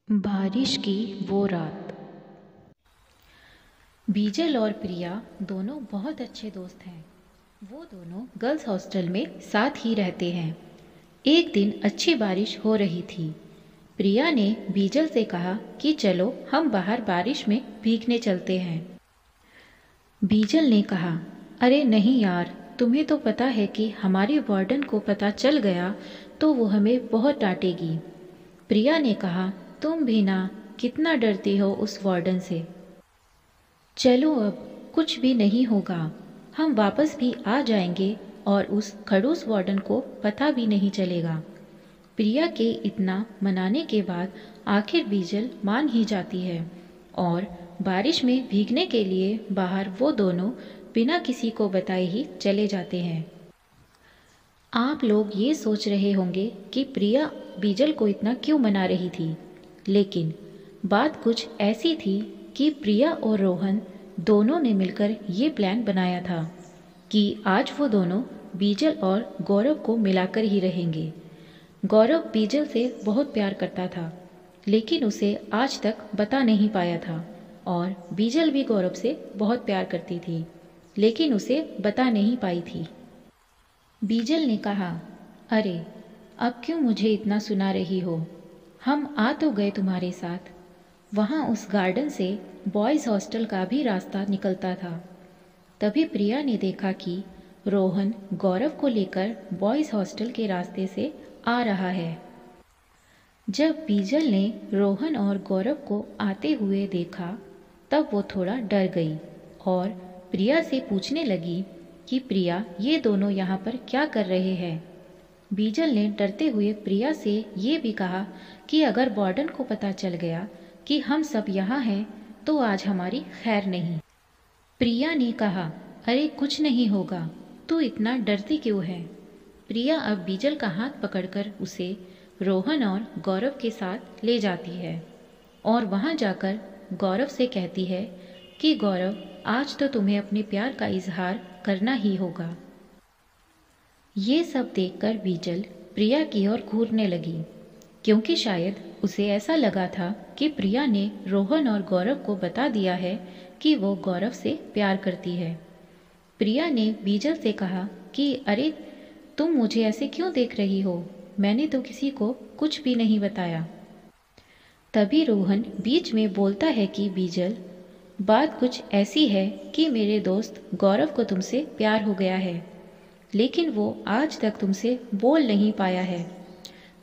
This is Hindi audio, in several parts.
बारिश की वो रात। बीजल और प्रिया दोनों बहुत अच्छे दोस्त हैं। वो दोनों गर्ल्स हॉस्टल में साथ ही रहते हैं। एक दिन अच्छी बारिश हो रही थी। प्रिया ने बीजल से कहा कि चलो हम बाहर बारिश में भीगने चलते हैं। बीजल ने कहा, अरे नहीं यार, तुम्हें तो पता है कि हमारी वार्डन को पता चल गया तो वो हमें बहुत डांटेगी। प्रिया ने कहा, तुम भी ना, कितना डरती हो उस वार्डन से। चलो अब कुछ भी नहीं होगा, हम वापस भी आ जाएंगे और उस खड़ूस वार्डन को पता भी नहीं चलेगा। प्रिया के इतना मनाने के बाद आखिर बीजल मान ही जाती है और बारिश में भीगने के लिए बाहर वो दोनों बिना किसी को बताए ही चले जाते हैं। आप लोग ये सोच रहे होंगे कि प्रिया बीजल को इतना क्यों मना रही थी, लेकिन बात कुछ ऐसी थी कि प्रिया और रोहन दोनों ने मिलकर ये प्लान बनाया था कि आज वो दोनों बीजल और गौरव को मिलाकर ही रहेंगे। गौरव बीजल से बहुत प्यार करता था, लेकिन उसे आज तक बता नहीं पाया था, और बीजल भी गौरव से बहुत प्यार करती थी, लेकिन उसे बता नहीं पाई थी। बीजल ने कहा, अरे अब क्यों मुझे इतना सुना रही हो, हम आ तो गए तुम्हारे साथ। वहाँ उस गार्डन से बॉयज़ हॉस्टल का भी रास्ता निकलता था। तभी प्रिया ने देखा कि रोहन गौरव को लेकर बॉयज़ हॉस्टल के रास्ते से आ रहा है। जब बीजल ने रोहन और गौरव को आते हुए देखा तब वो थोड़ा डर गई और प्रिया से पूछने लगी कि प्रिया, ये दोनों यहाँ पर क्या कर रहे हैं। बीजल ने डरते हुए प्रिया से ये भी कहा कि अगर वार्डन को पता चल गया कि हम सब यहाँ हैं तो आज हमारी खैर नहीं। प्रिया ने कहा, अरे कुछ नहीं होगा, तू इतना डरती क्यों है। प्रिया अब बीजल का हाथ पकड़कर उसे रोहन और गौरव के साथ ले जाती है और वहाँ जाकर गौरव से कहती है कि गौरव, आज तो तुम्हें अपने प्यार का इजहार करना ही होगा। ये सब देखकर बीजल प्रिया की ओर घूरने लगी, क्योंकि शायद उसे ऐसा लगा था कि प्रिया ने रोहन और गौरव को बता दिया है कि वो गौरव से प्यार करती है। प्रिया ने बीजल से कहा कि अरे तुम मुझे ऐसे क्यों देख रही हो, मैंने तो किसी को कुछ भी नहीं बताया। तभी रोहन बीच में बोलता है कि बीजल, बात कुछ ऐसी है कि मेरे दोस्त गौरव को तुमसे प्यार हो गया है, लेकिन वो आज तक तुमसे बोल नहीं पाया है।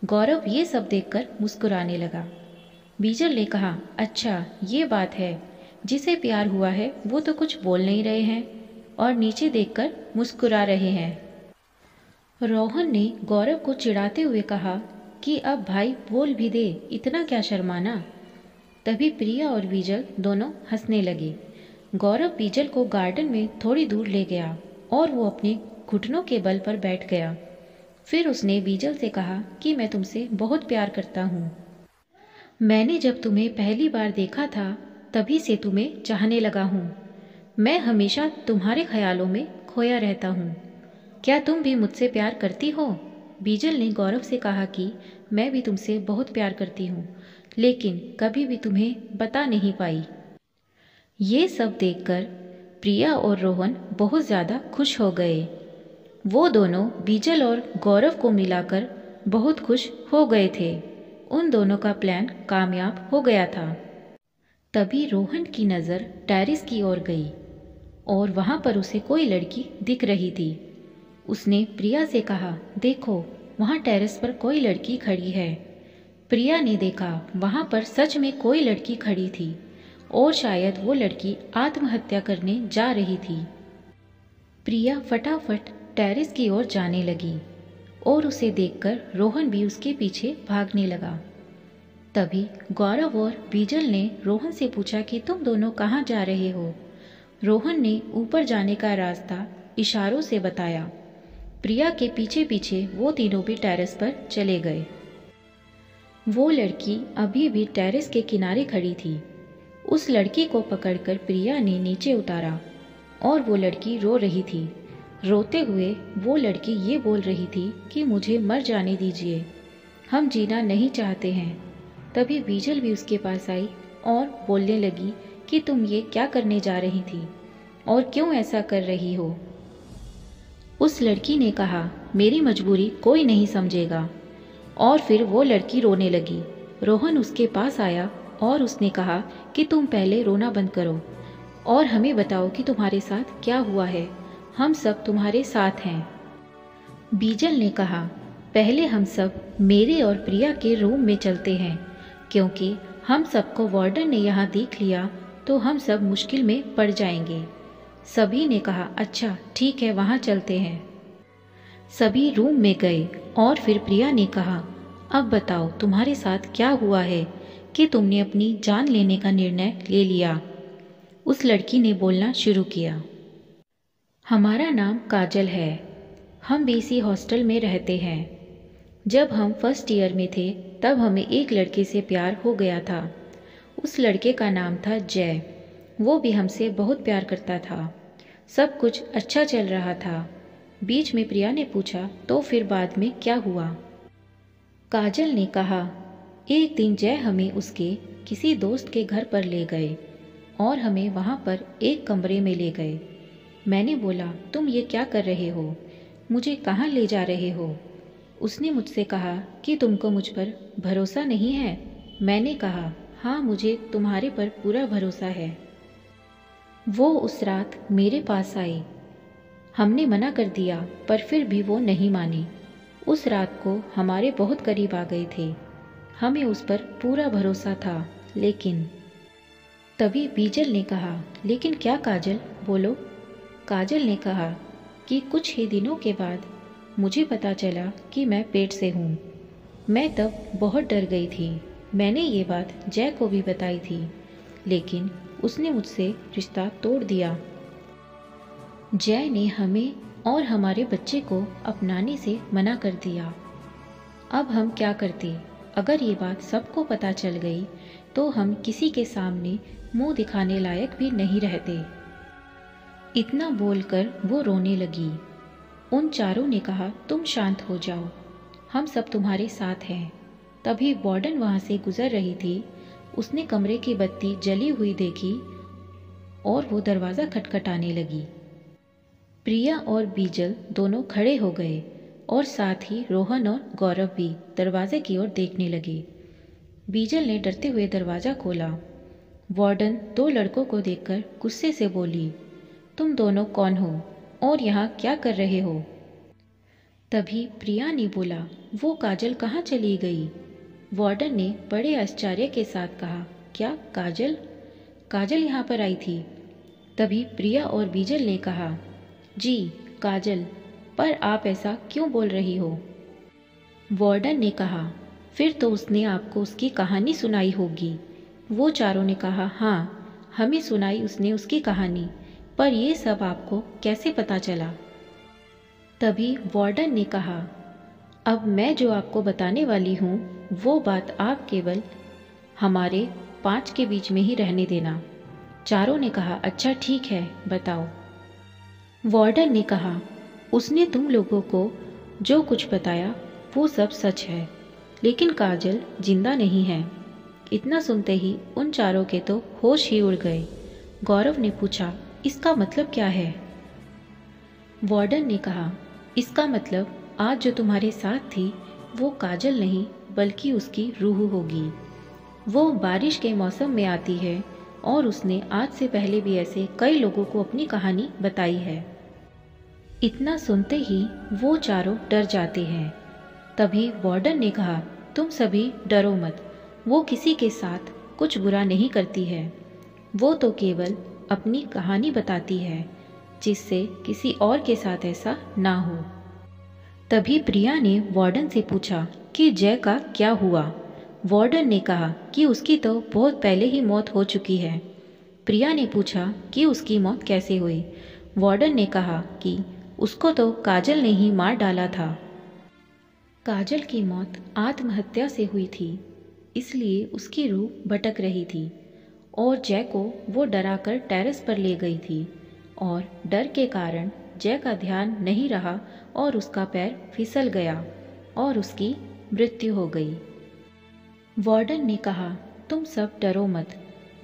गौरव ये सब देखकर मुस्कुराने लगा। बीजल ने कहा, अच्छा ये बात है, जिसे प्यार हुआ है वो तो कुछ बोल नहीं रहे हैं और नीचे देखकर मुस्कुरा रहे हैं। रोहन ने गौरव को चिढ़ाते हुए कहा कि अब भाई बोल भी दे, इतना क्या शर्माना। तभी प्रिया और बीजल दोनों हंसने लगे। गौरव बीजल को गार्डन में थोड़ी दूर ले गया और वो अपने घुटनों के बल पर बैठ गया। फिर उसने बीजल से कहा कि मैं तुमसे बहुत प्यार करता हूँ। मैंने जब तुम्हें पहली बार देखा था तभी से तुम्हें चाहने लगा हूँ। मैं हमेशा तुम्हारे ख्यालों में खोया रहता हूँ। क्या तुम भी मुझसे प्यार करती हो। बीजल ने गौरव से कहा कि मैं भी तुमसे बहुत प्यार करती हूँ, लेकिन कभी भी तुम्हें बता नहीं पाई। ये सब देखकर प्रिया और रोहन बहुत ज़्यादा खुश हो गए। वो दोनों बीजल और गौरव को मिलाकर बहुत खुश हो गए थे। उन दोनों का प्लान कामयाब हो गया था। तभी रोहन की नज़र टेरेस की ओर गई और वहाँ पर उसे कोई लड़की दिख रही थी। उसने प्रिया से कहा, देखो वहाँ टेरेस पर कोई लड़की खड़ी है। प्रिया ने देखा वहाँ पर सच में कोई लड़की खड़ी थी और शायद वो लड़की आत्महत्या करने जा रही थी। प्रिया फटाफट टेरेस की ओर जाने लगी और उसे देखकर रोहन भी उसके पीछे भागने लगा। तभी गौरव और बीजल ने रोहन से पूछा कि तुम दोनों कहाँ जा रहे हो। रोहन ने ऊपर जाने का रास्ता इशारों से बताया। प्रिया के पीछे पीछे वो तीनों भी टेरेस पर चले गए। वो लड़की अभी भी टेरेस के किनारे खड़ी थी। उस लड़की को पकड़कर प्रिया ने नीचे उतारा और वो लड़की रो रही थी। रोते हुए वो लड़की ये बोल रही थी कि मुझे मर जाने दीजिए, हम जीना नहीं चाहते हैं। तभी बीजल भी उसके पास आई और बोलने लगी कि तुम ये क्या करने जा रही थी और क्यों ऐसा कर रही हो। उस लड़की ने कहा, मेरी मजबूरी कोई नहीं समझेगा। और फिर वो लड़की रोने लगी। रोहन उसके पास आया और उसने कहा कि तुम पहले रोना बंद करो और हमें बताओ कि तुम्हारे साथ क्या हुआ है। हम सब तुम्हारे साथ हैं। बीजल ने कहा, पहले हम सब मेरे और प्रिया के रूम में चलते हैं, क्योंकि हम सबको वार्डन ने यहाँ देख लिया तो हम सब मुश्किल में पड़ जाएंगे। सभी ने कहा, अच्छा ठीक है, वहाँ चलते हैं। सभी रूम में गए और फिर प्रिया ने कहा, अब बताओ तुम्हारे साथ क्या हुआ है कि तुमने अपनी जान लेने का निर्णय ले लिया। उस लड़की ने बोलना शुरू किया, हमारा नाम काजल है। हम भी इसी हॉस्टल में रहते हैं। जब हम फर्स्ट ईयर में थे तब हमें एक लड़के से प्यार हो गया था। उस लड़के का नाम था जय। वो भी हमसे बहुत प्यार करता था। सब कुछ अच्छा चल रहा था। बीच में प्रिया ने पूछा, तो फिर बाद में क्या हुआ। काजल ने कहा, एक दिन जय हमें उसके किसी दोस्त के घर पर ले गए और हमें वहाँ पर एक कमरे में ले गए। मैंने बोला, तुम ये क्या कर रहे हो, मुझे कहाँ ले जा रहे हो। उसने मुझसे कहा कि तुमको मुझ पर भरोसा नहीं है। मैंने कहा, हाँ मुझे तुम्हारे पर पूरा भरोसा है। वो उस रात मेरे पास आई। हमने मना कर दिया पर फिर भी वो नहीं मानी। उस रात को हमारे बहुत करीब आ गए थे। हमें उस पर पूरा भरोसा था। लेकिन तभी बीजल ने कहा, लेकिन क्या काजल, बोलो। काजल ने कहा कि कुछ ही दिनों के बाद मुझे पता चला कि मैं पेट से हूँ। मैं तब बहुत डर गई थी। मैंने ये बात जय को भी बताई थी, लेकिन उसने मुझसे रिश्ता तोड़ दिया। जय ने हमें और हमारे बच्चे को अपनाने से मना कर दिया। अब हम क्या करते। अगर ये बात सबको पता चल गई तो हम किसी के सामने मुंह दिखाने लायक भी नहीं रहते। इतना बोलकर वो रोने लगी। उन चारों ने कहा, तुम शांत हो जाओ, हम सब तुम्हारे साथ हैं। तभी वार्डन वहाँ से गुजर रही थी। उसने कमरे की बत्ती जली हुई देखी और वो दरवाज़ा खटखटाने लगी। प्रिया और बीजल दोनों खड़े हो गए और साथ ही रोहन और गौरव भी दरवाजे की ओर देखने लगे। बीजल ने डरते हुए दरवाज़ा खोला। वार्डन दो लड़कों को देखकर गुस्से से बोली, तुम दोनों कौन हो और यहाँ क्या कर रहे हो। तभी प्रिया ने बोला, वो काजल कहाँ चली गई। वार्डन ने बड़े आश्चर्य के साथ कहा, क्या काजल? काजल यहाँ पर आई थी। तभी प्रिया और बीजल ने कहा, जी काजल, पर आप ऐसा क्यों बोल रही हो। वार्डन ने कहा, फिर तो उसने आपको उसकी कहानी सुनाई होगी। वो चारों ने कहा, हाँ हमें सुनाई उसने उसकी कहानी, पर ये सब आपको कैसे पता चला। तभी वार्डन ने कहा, अब मैं जो आपको बताने वाली हूँ वो बात आप केवल हमारे 5 के बीच में ही रहने देना। चारों ने कहा, अच्छा ठीक है, बताओ। वार्डन ने कहा, उसने तुम लोगों को जो कुछ बताया वो सब सच है, लेकिन काजल जिंदा नहीं है। इतना सुनते ही उन चारों के तो होश ही उड़ गए। गौरव ने पूछा, इसका मतलब क्या है। वार्डन ने कहा, इसका मतलब आज जो तुम्हारे साथ थी वो काजल नहीं बल्कि उसकी रूह होगी। वो बारिश के मौसम में आती है और उसने आज से पहले भी ऐसे कई लोगों को अपनी कहानी बताई है। इतना सुनते ही वो चारों डर जाते हैं। तभी वार्डन ने कहा, तुम सभी डरो मत, वो किसी के साथ कुछ बुरा नहीं करती है। वो तो केवल अपनी कहानी बताती है जिससे किसी और के साथ ऐसा ना हो। तभी प्रिया ने वार्डन से पूछा कि जय का क्या हुआ। वार्डन ने कहा कि उसकी तो बहुत पहले ही मौत हो चुकी है। प्रिया ने पूछा कि उसकी मौत कैसे हुई। वार्डन ने कहा कि उसको तो काजल ने ही मार डाला था। काजल की मौत आत्महत्या से हुई थी, इसलिए उसकी रूह भटक रही थी और जय को वो डराकर टेरेस पर ले गई थी और डर के कारण जय का ध्यान नहीं रहा और उसका पैर फिसल गया और उसकी मृत्यु हो गई। वार्डन ने कहा, तुम सब डरो मत।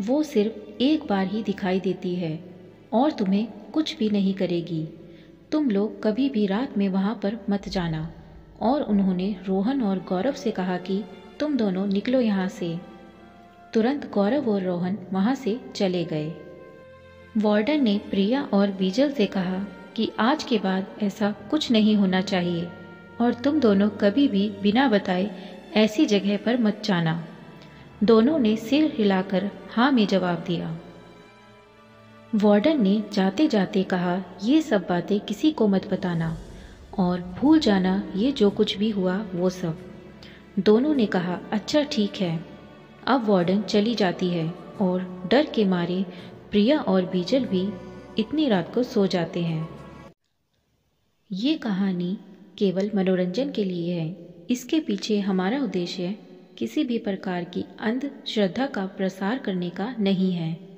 वो सिर्फ एक बार ही दिखाई देती है और तुम्हें कुछ भी नहीं करेगी। तुम लोग कभी भी रात में वहाँ पर मत जाना। और उन्होंने रोहन और गौरव से कहा कि तुम दोनों निकलो यहाँ से। तुरंत गौरव और रोहन वहाँ से चले गए। वार्डन ने प्रिया और बीजल से कहा कि आज के बाद ऐसा कुछ नहीं होना चाहिए और तुम दोनों कभी भी बिना बताए ऐसी जगह पर मत जाना। दोनों ने सिर हिलाकर हाँ में जवाब दिया। वार्डन ने जाते जाते कहा, ये सब बातें किसी को मत बताना और भूल जाना ये जो कुछ भी हुआ वो सब। दोनों ने कहा, अच्छा ठीक है। अब वार्डन चली जाती है और डर के मारे प्रिया और बीजल भी इतनी रात को सो जाते हैं। ये कहानी केवल मनोरंजन के लिए है। इसके पीछे हमारा उद्देश्य किसी भी प्रकार की अंधश्रद्धा का प्रसार करने का नहीं है।